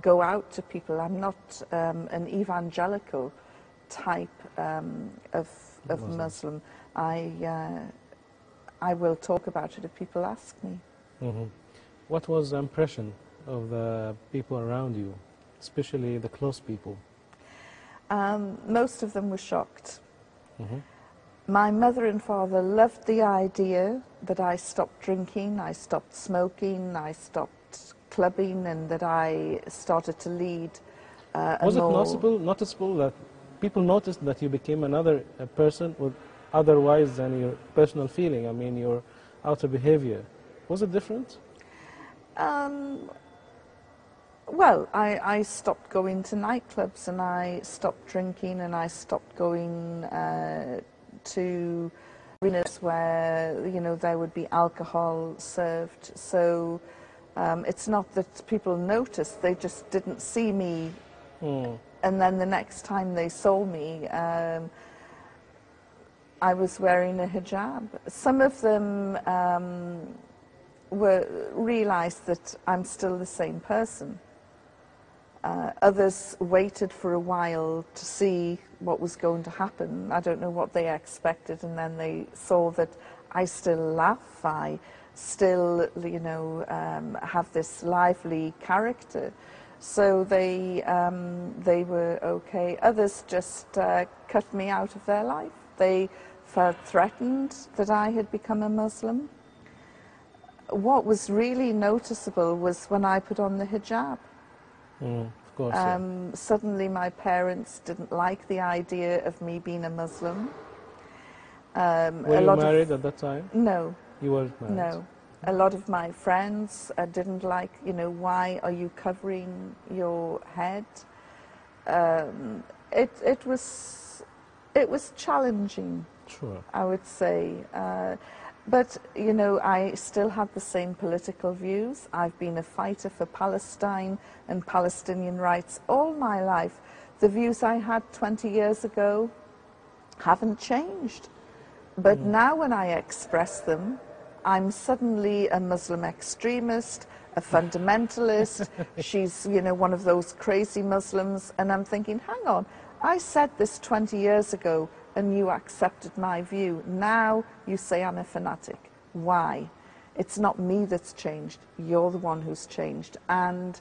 go out to people. I'm not an evangelical type of Muslim. I will talk about it if people ask me. Mm-hmm. What was the impression of the people around you, especially the close people? Most of them were shocked. Mm-hmm. My mother and father loved the idea that I stopped drinking, I stopped smoking, I stopped clubbing, and that I started to lead Was it noticeable that people noticed that you became another person with otherwise than your personal feeling? I mean, your outer behavior. Was it different? Well, I stopped going to nightclubs, and I stopped drinking, and I stopped going to arenas where, you know, there would be alcohol served. So it's not that people noticed, they just didn't see me. And then the next time they saw me, I was wearing a hijab. Some of them realized that I'm still the same person. Others waited for a while to see what was going to happen. I don't know what they expected, and then they saw that I still laugh, I still, you know, have this lively character. So they were okay. Others just cut me out of their life. They felt threatened that I had become a Muslim. What was really noticeable was when I put on the hijab. Of course, yeah. Suddenly my parents didn't like the idea of me being a Muslim. Were you married at that time? No. You weren't married? No. A lot of my friends didn't like, you know, why are you covering your head? It was challenging, sure, I would say. But, you know, I still have the same political views. I've been a fighter for Palestine and Palestinian rights all my life. The views I had 20 years ago haven't changed. But now when I express them, I'm suddenly a Muslim extremist, a fundamentalist. She's, you know, one of those crazy Muslims. And I'm thinking, hang on, I said this 20 years ago and you accepted my view. Now you say I'm a fanatic. Why? It's not me that's changed. You're the one who's changed. And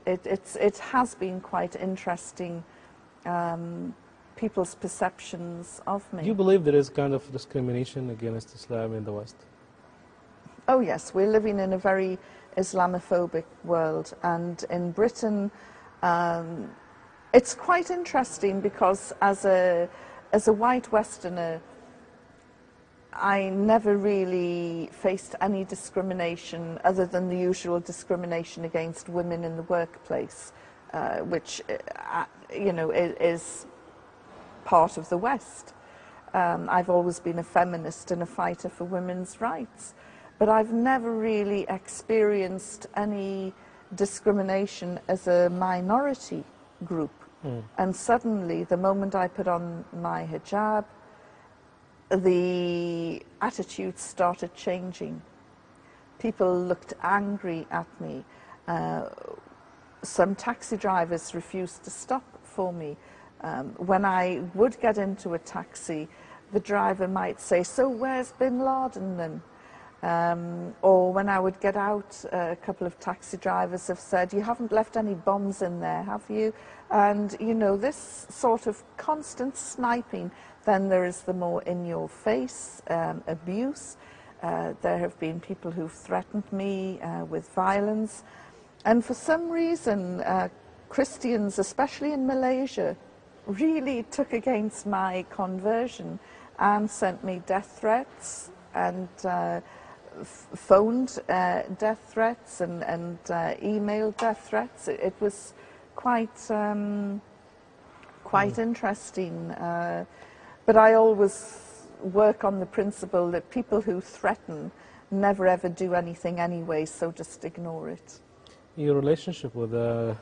it has been quite interesting, people's perceptions of me. Do you believe there is kind of discrimination against Islam in the West? Oh yes, we're living in a very Islamophobic world, and in Britain it's quite interesting because as a white Westerner, I never really faced any discrimination other than the usual discrimination against women in the workplace, which you know, is part of the West. I've always been a feminist and a fighter for women's rights, but I've never really experienced any discrimination as a minority group. And suddenly, the moment I put on my hijab, the attitudes started changing. People looked angry at me. Some taxi drivers refused to stop for me. When I would get into a taxi, the driver might say, "So where's Bin Laden then?" Or when I would get out, a couple of taxi drivers have said, "You haven't left any bombs in there, have you?" And, you know, this sort of constant sniping. Then there is the more in-your-face abuse. There have been people who've threatened me with violence. And for some reason, Christians, especially in Malaysia, really took against my conversion and sent me death threats and phoned death threats and emailed death threats. It was quite interesting. But I always work on the principle that people who threaten never ever do anything anyway, so just ignore it. Your relationship with the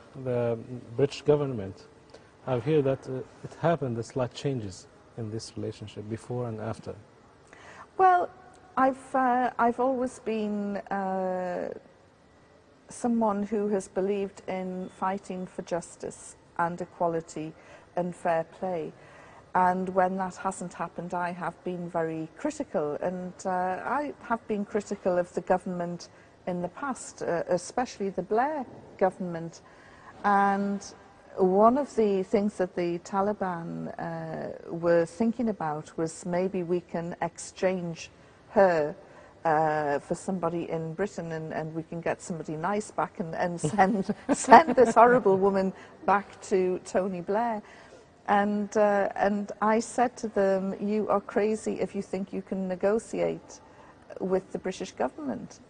British government, I've heard that it happened, the slight changes in this relationship before and after. Well, I've always been someone who has believed in fighting for justice and equality and fair play. And when that hasn't happened, I have been very critical, and I have been critical of the government in the past, especially the Blair government. And one of the things that the Taliban were thinking about was maybe we can exchange her for somebody in Britain, and we can get somebody nice back and send this horrible woman back to Tony Blair. And I said to them, you are crazy if you think you can negotiate with the British government.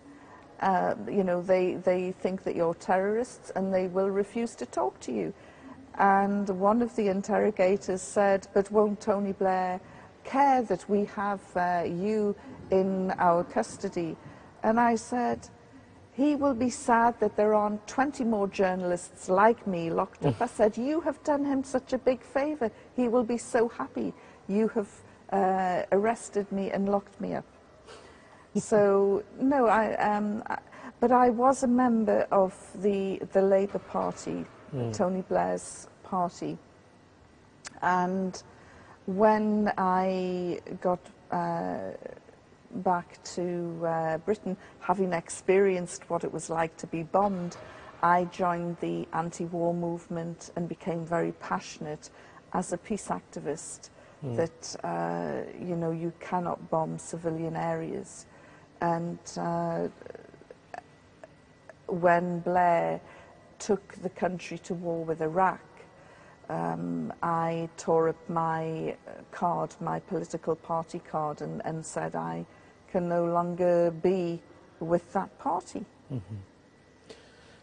You know, they think that you're terrorists and they will refuse to talk to you. And one of the interrogators said, but won't Tony Blair care that we have you in our custody? And I said, he will be sad that there aren't 20 more journalists like me locked up. I said, you have done him such a big favour. He will be so happy you have arrested me and locked me up. So, no, but I was a member of the Labour Party, Tony Blair's party. And when I got back to Britain, having experienced what it was like to be bombed, I joined the anti-war movement and became very passionate as a peace activist that, you know, you cannot bomb civilian areas. And when Blair took the country to war with Iraq, I tore up my card, my political party card, and said I can no longer be with that party.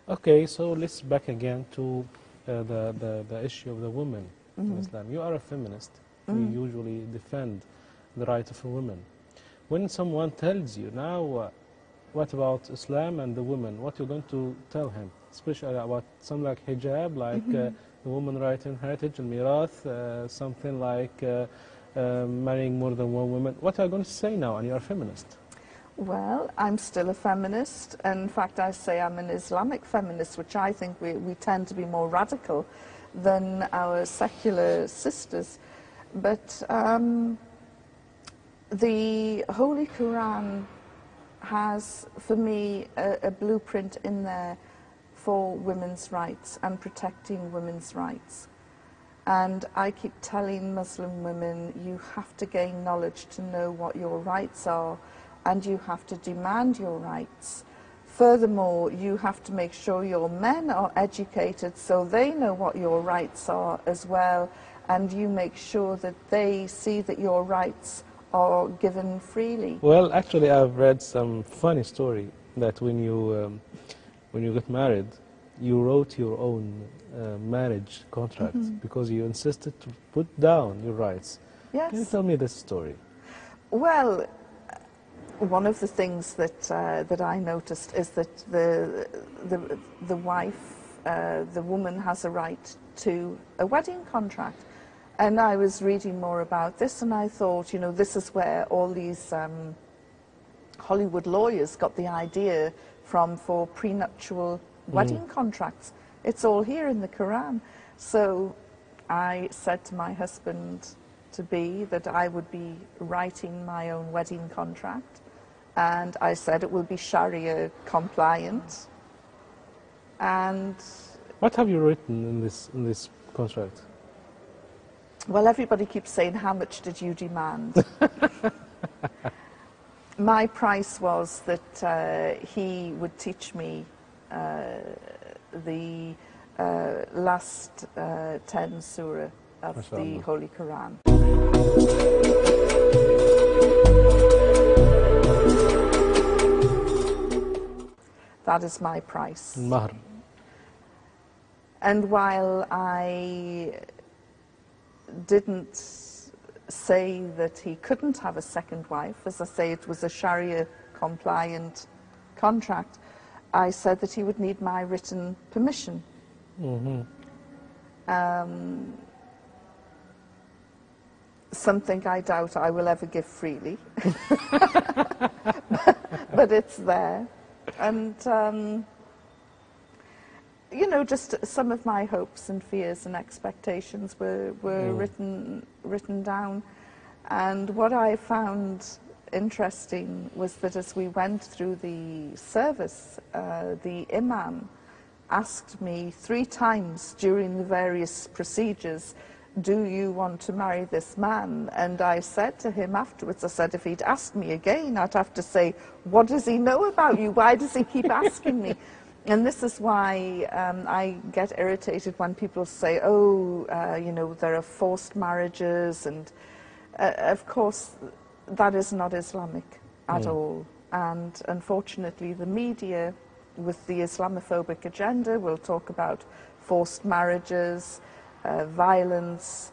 Okay, so let's back again to the issue of the women in Islam. You are a feminist. You usually defend the right of a woman. When someone tells you, now what about Islam and the women, what you're going to tell him, especially about something like hijab, like the woman right in heritage and mirath, something like marrying more than one woman. What are you going to say now, and you're a feminist? Well, I'm still a feminist. In fact, I say I'm an Islamic feminist, which I think we tend to be more radical than our secular sisters. But the Holy Quran has, for me, a blueprint in there for women's rights and protecting women's rights. And I keep telling Muslim women, you have to gain knowledge to know what your rights are, and you have to demand your rights. Furthermore, you have to make sure your men are educated so they know what your rights are as well, and you make sure that they see that your rights are given freely. Well, actually, I've read some funny story that when you got married, you wrote your own marriage contract because you insisted to put down your rights. Yes. Can you tell me this story? Well, one of the things that I noticed is that the wife, the woman, has a right to a wedding contract. And I was reading more about this, and I thought, you know, this is where all these Hollywood lawyers got the idea from for prenuptial wedding contracts. It's all here in the Quran. So I said to my husband-to-be that I would be writing my own wedding contract, and I said it will be Sharia compliant. And what have you written in this contract? Well, everybody keeps saying, how much did you demand? My price was that he would teach me the last 10 surah of the Holy Quran. That is my price. Mahr. And while I didn't say that he couldn't have a second wife, as I say, it was a Sharia compliant contract, I said that he would need my written permission. Something I doubt I will ever give freely, but it's there. And you know, just some of my hopes and fears and expectations were written down. And what I found interesting was that as we went through the service, the imam asked me 3 times during the various procedures, do you want to marry this man? And I said to him afterwards, I said, if he'd asked me again, I'd have to say, what does he know about you? Why does he keep asking me? And this is why I get irritated when people say, oh, you know, there are forced marriages. And of course, that is not Islamic at all. And unfortunately, the media, with the Islamophobic agenda, will talk about forced marriages, violence,